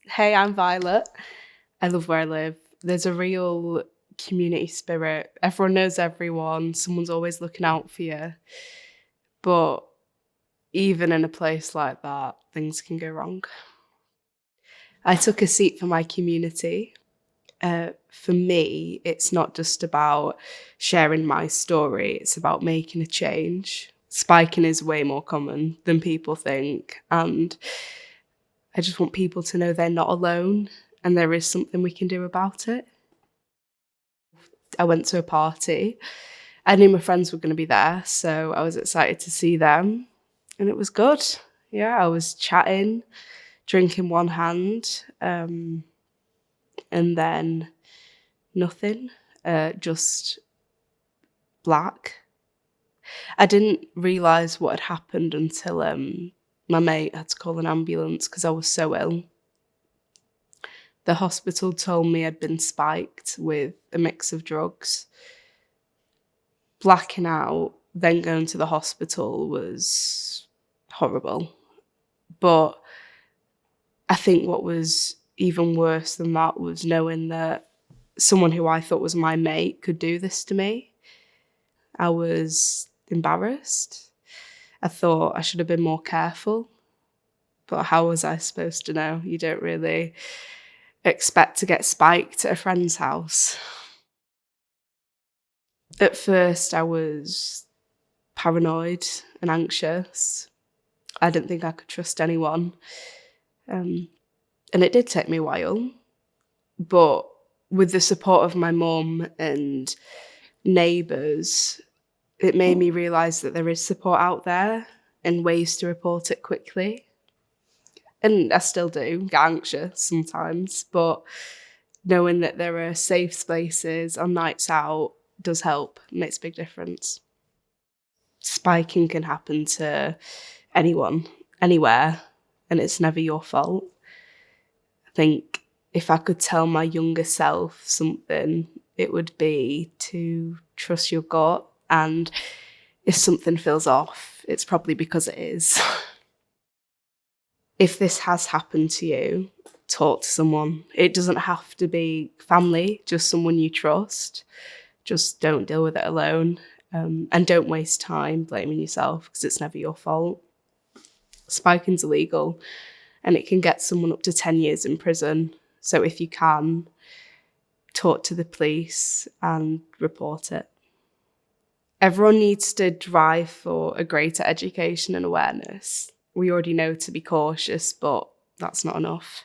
Hey, I'm Violet. I love where I live. There's a real community spirit. Everyone knows everyone. Someone's always looking out for you. But even in a place like that, things can go wrong. I took a seat for my community. For me, it's not just about sharing my story, it's about making a change. Spiking is way more common than people think. And I just want people to know they're not alone and there is something we can do about it. I went to a party. I knew my friends were going to be there, so I was excited to see them. And it was good. Yeah, I was chatting, drink in one hand, and then nothing, just black. I didn't realise what had happened until my mate had to call an ambulance because I was so ill. The hospital told me I'd been spiked with a mix of drugs. Blacking out, then going to the hospital was horrible. But I think what was even worse than that was knowing that someone who I thought was my mate could do this to me. I was embarrassed. I thought I should have been more careful. But how was I supposed to know? You don't really expect to get spiked at a friend's house. At first, I was paranoid and anxious. I didn't think I could trust anyone. And it did take me a while. But with the support of my mum and neighbours, it made me realise that there is support out there and ways to report it quickly. And I still do get anxious sometimes, but knowing that there are safe spaces on nights out does help, makes a big difference. Spiking can happen to anyone, anywhere, and it's never your fault. I think if I could tell my younger self something, it would be to trust your gut, and if something feels off, it's probably because it is. If this has happened to you, talk to someone. It doesn't have to be family, just someone you trust. Just don't deal with it alone. And don't waste time blaming yourself because it's never your fault. Spiking's illegal and it can get someone up to 10 years in prison. So if you can, talk to the police and report it. Everyone needs to drive for a greater education and awareness. We already know to be cautious, but that's not enough.